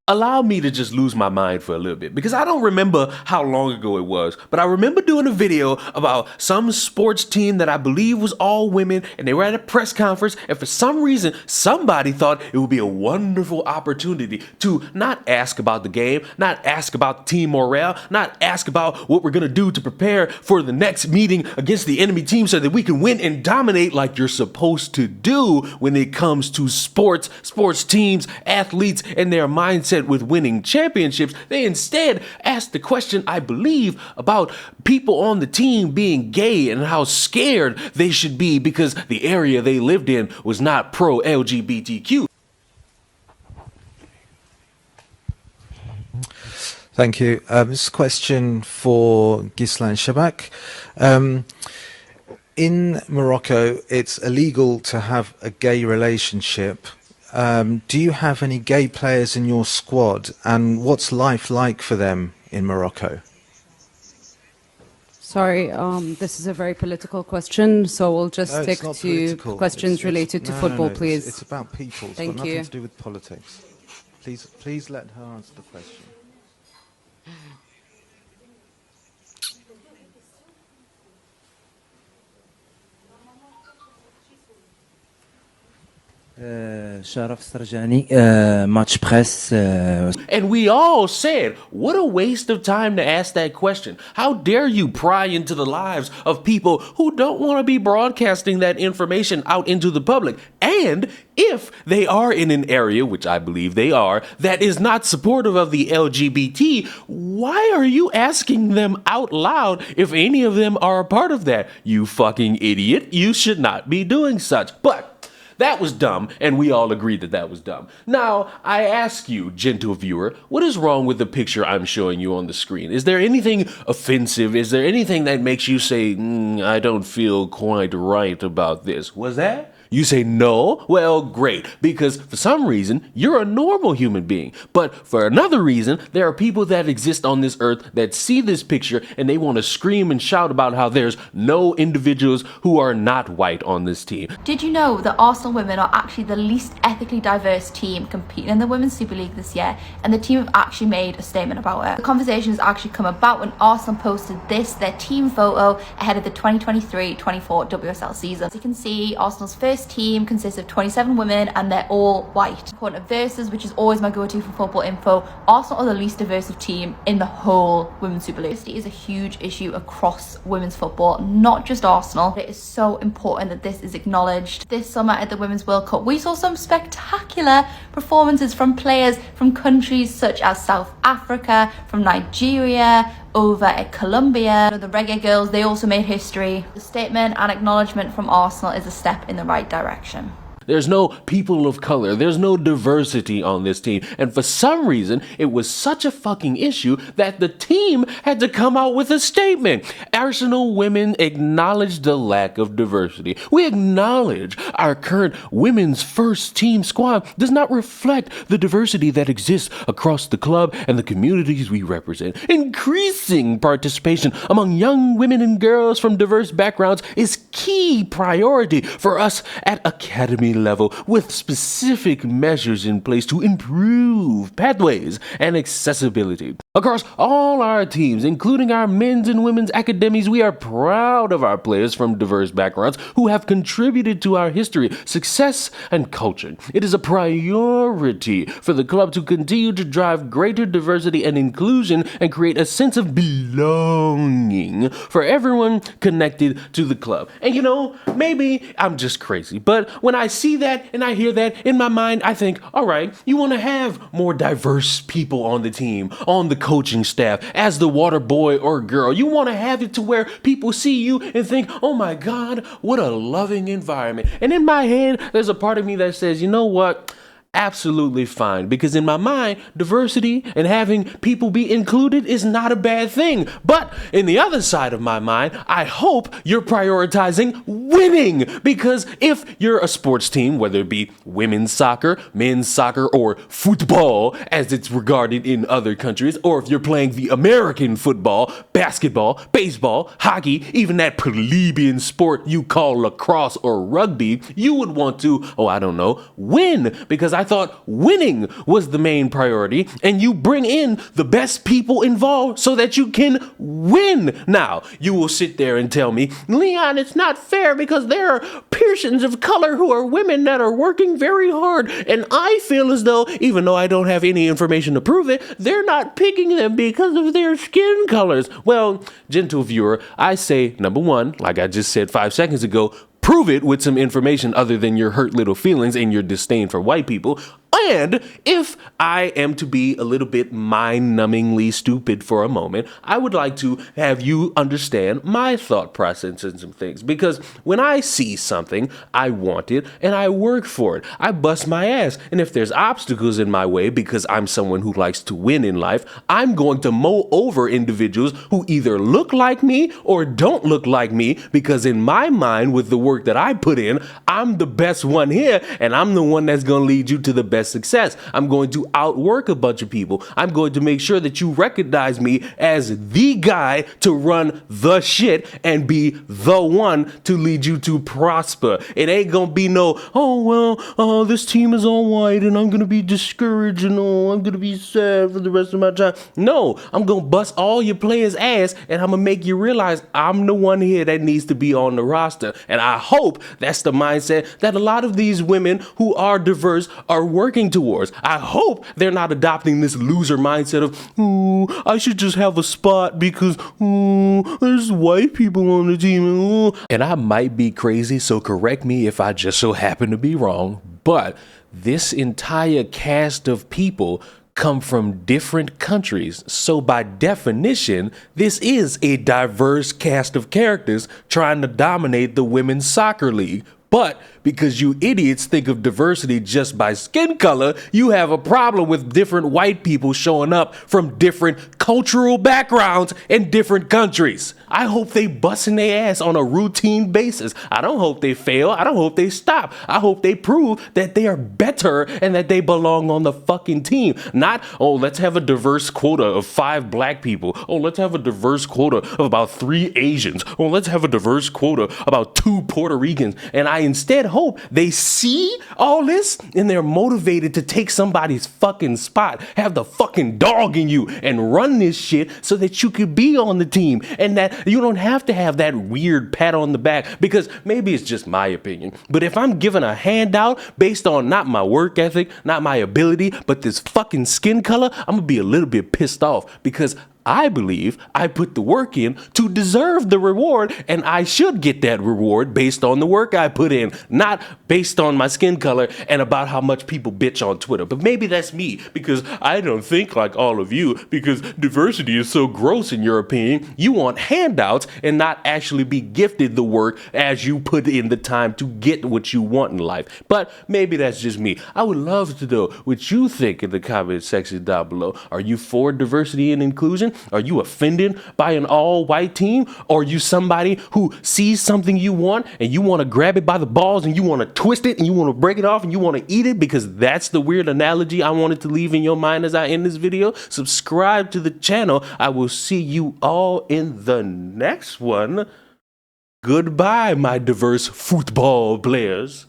Allow me to just lose my mind for a little bit because I don't remember how long ago it was, but I remember doing a video about some sports team that I believe was all women, and they were at a press conference, and for some reason somebody thought it would be a wonderful opportunity to not ask about the game, not ask about team morale, not ask about what we're going to do to prepare for the next meeting against the enemy team so that we can win and dominate like you're supposed to do when it comes to sports teams, athletes, and their mindset with winning championships. They instead asked the question, I believe, about people on the team being gay and how scared they should be because the area they lived in was not pro-LGBTQ. Thank you. This is a question for Ghizlan Shebak. In Morocco, it's illegal to have a gay relationship. Do you have any gay players in your squad, and what's life like for them in Morocco? Sorry, this is a very political question, so we'll just stick to questions related to football, please. It's about people. It's got nothing to do with politics. Please let her answer the question. Sharaf Sarjani, Match Press. And we all said, what a waste of time to ask that question. How dare you pry into the lives of people who don't want to be broadcasting that information out into the public? And if they are in an area, which I believe they are, that is not supportive of the LGBT, why are you asking them out loud if any of them are a part of that? You fucking idiot. You should not be doing such. But that was dumb, and we all agreed that that was dumb. Now, I ask you, gentle viewer, what is wrong with the picture I'm showing you on the screen? Is there anything offensive? Is there anything that makes you say, I don't feel quite right about this? Was that? You say no? Well, great, because for some reason, you're a normal human being. But for another reason, there are people that exist on this earth that see this picture and they want to scream and shout about how there's no individuals who are not white on this team. Did you know that Arsenal women are actually the least ethically diverse team competing in the Women's Super League this year? And the team have actually made a statement about it. The conversation has actually come about when Arsenal posted their team photo ahead of the 2023-24 WSL season. As you can see, Arsenal's first team consists of 27 women and they're all white. According to Versus, which is always my go-to for football info, Arsenal are the least diverse team in the whole Women's Super League. Diversity is a huge issue across women's football, not just Arsenal. It is so important that this is acknowledged. This summer at the Women's World Cup, we saw some spectacular performances from players from countries such as South Africa, from Nigeria, over at Colombia. The Reggae Girls, they also made history. The statement and acknowledgement from Arsenal is a step in the right direction. There's no people of color. There's no diversity on this team. And for some reason, it was such a fucking issue that the team had to come out with a statement. Arsenal women acknowledge the lack of diversity. We acknowledge our current women's first team squad does not reflect the diversity that exists across the club and the communities we represent. Increasing participation among young women and girls from diverse backgrounds is key priority for us at Academy level, with specific measures in place to improve pathways and accessibility. Across all our teams, including our men's and women's academies, we are proud of our players from diverse backgrounds who have contributed to our history, success, and culture. It is a priority for the club to continue to drive greater diversity and inclusion and create a sense of belonging for everyone connected to the club. And you know, maybe I'm just crazy, but when I see that and I hear that in my mind, I think, all right, you want to have more diverse people on the team, on the coaching staff, as the water boy or girl. You want to have it to where people see you and think, oh my God, what a loving environment. And in my head, there's a part of me that says, you know what? Absolutely fine, because in my mind, diversity and having people be included is not a bad thing. But in the other side of my mind, I hope you're prioritizing winning, because if you're a sports team, whether it be women's soccer, men's soccer, or football as it's regarded in other countries, or if you're playing the American football, basketball, baseball, hockey, even that plebeian sport you call lacrosse or rugby, you would want to, oh, I don't know, win, because I I thought winning was the main priority, and you bring in the best people involved so that you can win. Now, you will sit there and tell me, Leon, it's not fair because there are persons of color who are women that are working very hard, and I feel as though, even though I don't have any information to prove it, they're not picking them because of their skin colors. Well, gentle viewer, I say, number one, like I just said 5 seconds ago, prove it with some information other than your hurt little feelings and your disdain for white people. And if I am to be a little bit mind-numbingly stupid for a moment, I would like to have you understand my thought process and some things. Because when I see something, I want it and I work for it. I bust my ass. And if there's obstacles in my way because I'm someone who likes to win in life, I'm going to mow over individuals who either look like me or don't look like me, because in my mind, with the work that I put in, I'm the best one here, and I'm the one that's going to lead you to the best success. I'm going to outwork a bunch of people. I'm going to make sure that you recognize me as the guy to run the shit and be the one to lead you to prosper. It ain't gonna be no, this team is all white and I'm gonna be discouraged and I'm gonna be sad for the rest of my time. No, I'm gonna bust all your players' ass and I'm gonna make you realize I'm the one here that needs to be on the roster. And I hope that's the mindset that a lot of these women who are diverse are working towards. I hope they're not adopting this loser mindset of, I should just have a spot because there's white people on the team. And I might be crazy, so correct me if I just so happen to be wrong, but this entire cast of people come from different countries. So by definition, this is a diverse cast of characters trying to dominate the women's soccer league. But because you idiots think of diversity just by skin color, you have a problem with different white people showing up from different cultural backgrounds in different countries. I hope they busting their ass on a routine basis. I don't hope they fail. I don't hope they stop. I hope they prove that they are better and that they belong on the fucking team. Not, let's have a diverse quota of 5 black people. Let's have a diverse quota of about 3 Asians. Let's have a diverse quota about 2 Puerto Ricans. And I instead hope they see all this and they're motivated to take somebody's fucking spot, have the fucking dog in you and run this shit so that you could be on the team and that you don't have to have that weird pat on the back, because maybe it's just my opinion. But if I'm given a handout based on not my work ethic, not my ability, but this fucking skin color, I'm gonna be a little bit pissed off, because I believe I put the work in to deserve the reward, and I should get that reward based on the work I put in, not based on my skin color and about how much people bitch on Twitter. But maybe that's me, because I don't think like all of you, because diversity is so gross in your opinion. You want handouts and not actually be gifted the work as you put in the time to get what you want in life. But maybe that's just me. I would love to know what you think in the comment section down below. Are you for diversity and inclusion? Are you offended by an all-white team? Or are you somebody who sees something you want and you want to grab it by the balls and you want to twist it and you want to break it off and you want to eat it? Because that's the weird analogy I wanted to leave in your mind as I end this video. Subscribe to the channel. I will see you all in the next one. Goodbye, my diverse football players.